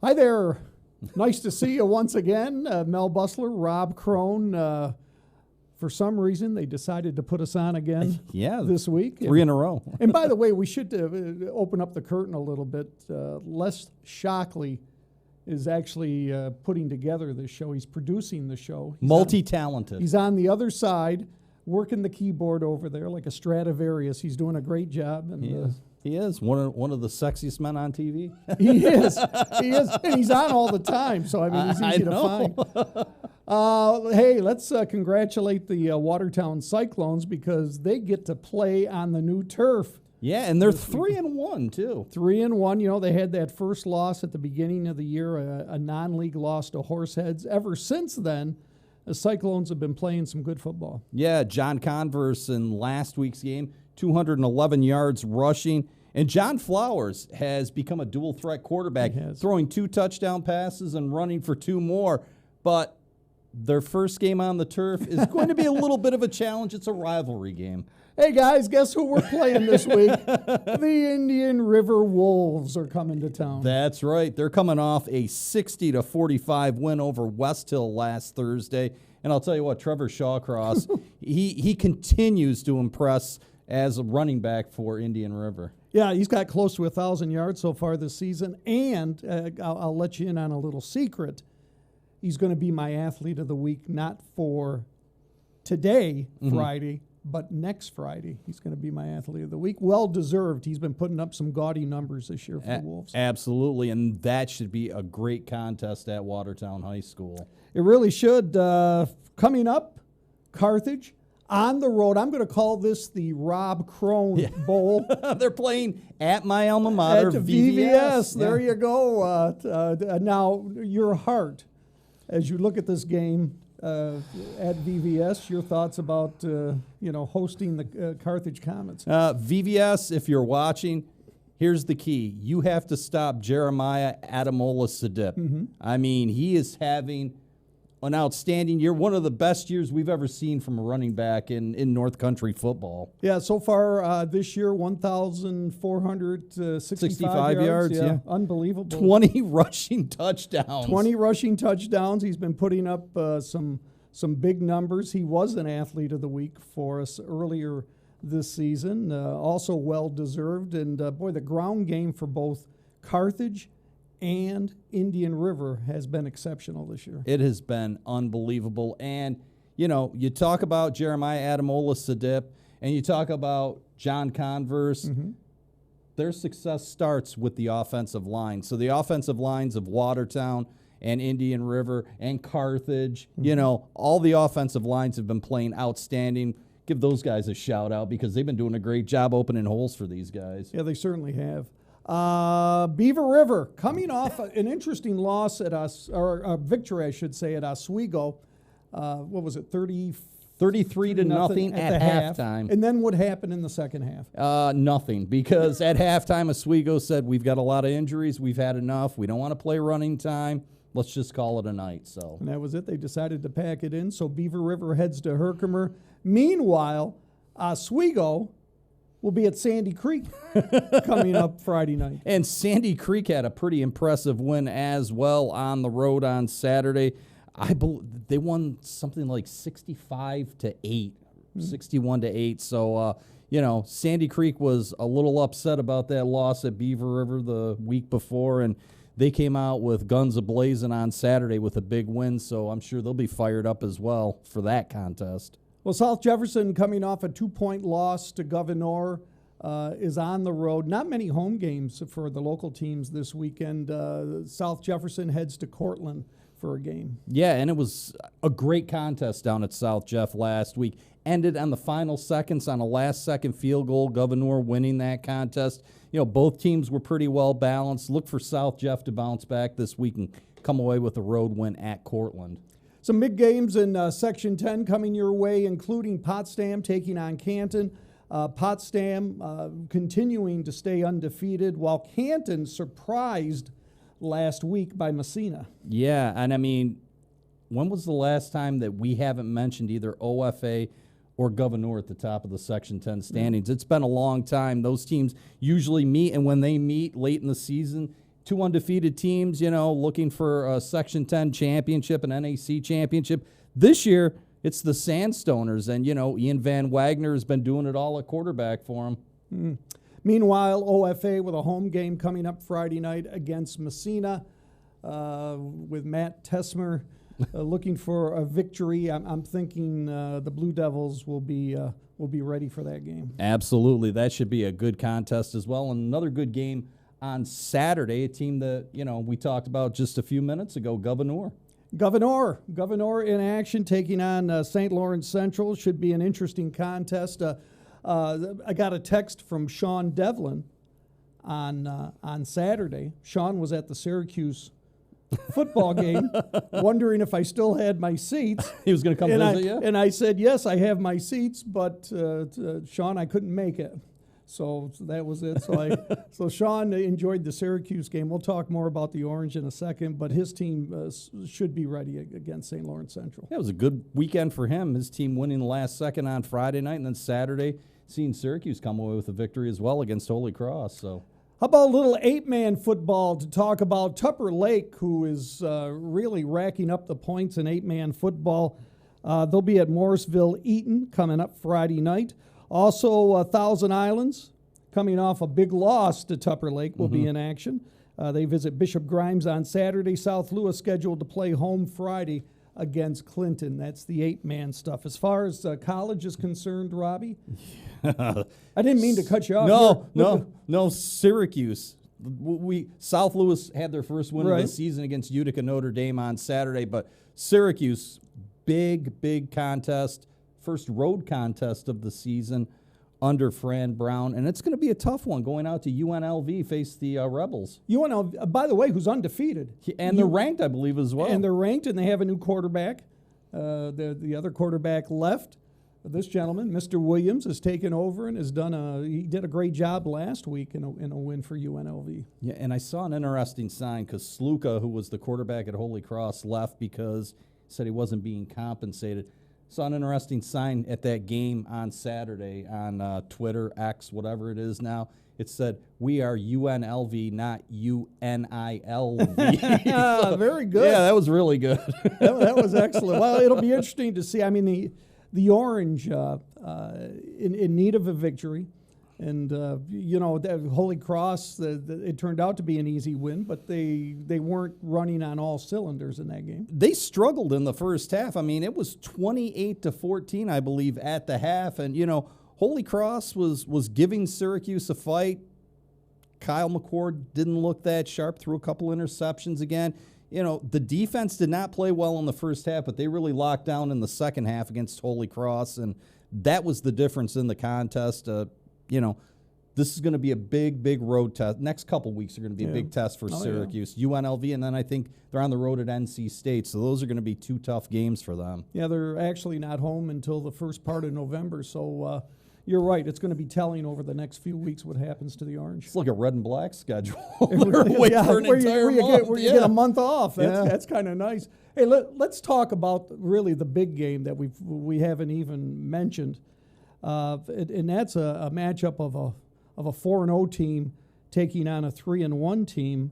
Hi there. Nice to see you once again. Mel Busler, Rob Krone. For some reason, they decided to put us on again this week. 3 in a row. And by the way, we should open up the curtain a little bit. Les Shockley is actually putting together this show. He's producing the show. Multi-talented. He's on the other side, working the keyboard over there like a Stradivarius. He's doing a great job. And He is one of the sexiest men on TV. He is. And he's on all the time, so I mean, he's easy to find. Hey, let's congratulate the Watertown Cyclones because they get to play on the new turf. Yeah, and they're 3-1 too. 3-1. You know, they had that first loss at the beginning of the year, a non-league loss to Horseheads. Ever since then, the Cyclones have been playing some good football. Yeah, John Converse in last week's game, 211 yards rushing. And John Flowers has become a dual-threat quarterback, throwing 2 touchdown passes and running for 2 more. But their first game on the turf is going to be a little bit of a challenge. It's a rivalry game. Hey, guys, guess who we're playing this week? The Indian River Wolves are coming to town. That's right. They're coming off a 60-45 win over West Hill last Thursday. And I'll tell you what, Trevor Shawcross, he continues to impress as a running back for Indian River. Yeah, he's got close to 1,000 yards so far this season. And I'll let you in on a little secret. He's going to be my athlete of the week, not for today, Friday, but next Friday. He's going to be my athlete of the week. Well deserved. He's been putting up some gaudy numbers this year for the Wolves. Absolutely, and that should be a great contest at Watertown High School. It really should. Coming up, Carthage on the road. I'm going to call this the Rob Krone Bowl. They're playing at my alma mater, at VVS. There you go. Now, your heart, as you look at this game at VVS, your thoughts about hosting the Carthage Comets. VVS, if you're watching, here's the key. You have to stop Jeremiah Adamola-Sadip. I mean, he is having an outstanding year, one of the best years we've ever seen from a running back in North Country football. Yeah, so far this year, 1,465 yards. Yeah, unbelievable. 20 rushing touchdowns. 20 rushing touchdowns. He's been putting up some big numbers. He was an athlete of the week for us earlier this season. Also well-deserved. And, boy, the ground game for both Carthage and Indian River has been exceptional this year. It has been unbelievable. And, you talk about Jeremiah Adamola-Sadip and you talk about John Converse. Their success starts with the offensive line. So the offensive lines of Watertown and Indian River and Carthage, all the offensive lines have been playing outstanding. Give those guys a shout out because they've been doing a great job opening holes for these guys. Yeah, they certainly have. Beaver River coming off an interesting loss at a victory, I should say, at Oswego. What was it, 33 to nothing at halftime. And then what happened in the second half? Nothing, because at halftime Oswego said, we've got a lot of injuries, we've had enough, we don't want to play running time, let's just call it a night. So, and that was it. They decided to pack it in, so Beaver River heads to Herkimer. Meanwhile, Oswego will be at Sandy Creek coming up Friday night. And Sandy Creek had a pretty impressive win as well on the road on Saturday. I believe they won something like 65-8, 61-8. So, Sandy Creek was a little upset about that loss at Beaver River the week before, and they came out with guns a-blazing on Saturday with a big win. So I'm sure they'll be fired up as well for that contest. Well, South Jefferson, coming off a 2-point loss to Governor, is on the road. Not many home games for the local teams this weekend. South Jefferson heads to Courtland for a game. Yeah, and it was a great contest down at South Jeff last week. Ended on the final seconds on a last-second field goal, Governor winning that contest. Both teams were pretty well balanced. Look for South Jeff to bounce back this week and come away with a road win at Courtland. Some big games in Section 10 coming your way, including Potsdam taking on Canton. Potsdam continuing to stay undefeated, while Canton surprised last week by Messina. Yeah, and I mean, when was the last time that we haven't mentioned either OFA or Governor at the top of the Section 10 standings? It's been a long time. Those teams usually meet, and when they meet late in the season, two undefeated teams, looking for a Section 10 championship, an NAC championship. This year, it's the Sandstoners, and, Ian Van Wagner has been doing it all at quarterback for them. Meanwhile, OFA with a home game coming up Friday night against Messina with Matt Tesmer looking for a victory. I'm thinking the Blue Devils will be ready for that game. Absolutely. That should be a good contest as well. And another good game on Saturday, a team that, we talked about just a few minutes ago, Governor in action, taking on St. Lawrence Central. Should be an interesting contest. I got a text from Sean Devlin on Saturday. Sean was at the Syracuse football game, wondering if I still had my seats. He was going to come visit you? And I said, yes, I have my seats, but Sean, I couldn't make it. So that was it. So Sean enjoyed the Syracuse game. We'll talk more about the Orange in a second, but his team should be ready against St. Lawrence Central. Yeah, it was a good weekend for him. His team winning the last second on Friday night, and then Saturday seeing Syracuse come away with a victory as well against Holy Cross. So, how about a little 8-man football to talk about Tupper Lake, who is really racking up the points in 8-man football. They'll be at Morrisville Eaton coming up Friday night. Also, Thousand Islands, coming off a big loss to Tupper Lake, will be in action. They visit Bishop Grimes on Saturday. South Louis scheduled to play home Friday against Clinton. That's the 8-man stuff. As far as college is concerned, Robbie, I didn't mean to cut you off. No, Syracuse. South Louis had their first win of the season against Utica Notre Dame on Saturday, but Syracuse, big contest. First road contest of the season under Fran Brown, and it's going to be a tough one going out to UNLV, face the Rebels. UNLV, by the way, who's undefeated. And they're ranked, I believe, as well. And they're ranked, and they have a new quarterback. The other quarterback left. This gentleman, Mr. Williams, has taken over and he did a great job last week in a win for UNLV. Yeah, and I saw an interesting sign because Sluka, who was the quarterback at Holy Cross, left because he said he wasn't being compensated. Saw an interesting sign at that game on Saturday on Twitter, X, whatever it is now. It said, "We are UNLV, not UNILV." So, very good. Yeah, that was really good. that was excellent. Well, it'll be interesting to see. I mean, the Orange in need of a victory. And, Holy Cross, it turned out to be an easy win, but they weren't running on all cylinders in that game. They struggled in the first half. I mean, it was 28-14, I believe, at the half. And, Holy Cross was giving Syracuse a fight. Kyle McCord didn't look that sharp, threw a couple interceptions again. The defense did not play well in the first half, but they really locked down in the second half against Holy Cross, and that was the difference in the contest. This is going to be a big road test. Next couple weeks are going to be a big test for Syracuse, UNLV, and then I think they're on the road at NC State. So those are going to be two tough games for them. Yeah, they're actually not home until the first part of November. So you're right. It's going to be telling over the next few weeks what happens to the Orange. It's like a red and black schedule. Where you get a month off. That's kind of nice. Hey, let's talk about really the big game that we haven't even mentioned. And that's a matchup of a 4-0 team taking on a 3-1 team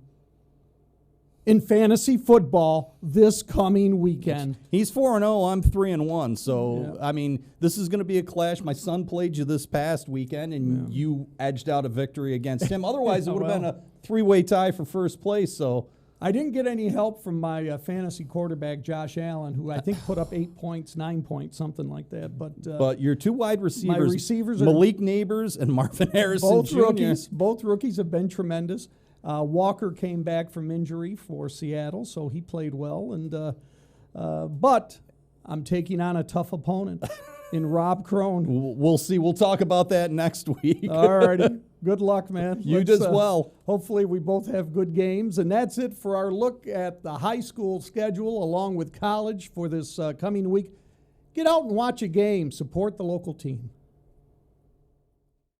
in fantasy football this coming weekend. He's 4-0, I'm 3-1. So, I mean, this is going to be a clash. My son played you this past weekend, and you edged out a victory against him. Otherwise, it would have been a 3-way tie for first place. So I didn't get any help from my fantasy quarterback, Josh Allen, who I think put up 8 points, 9 points, something like that. But your two wide receivers, my receivers Malik Neighbors and Marvin Harrison both Jr. Both rookies have been tremendous. Walker came back from injury for Seattle, so he played well. But I'm taking on a tough opponent in Rob Krone. We'll see. We'll talk about that next week. All righty. Good luck, man. You as well. Hopefully we both have good games. And that's it for our look at the high school schedule along with college for this coming week. Get out and watch a game. Support the local team.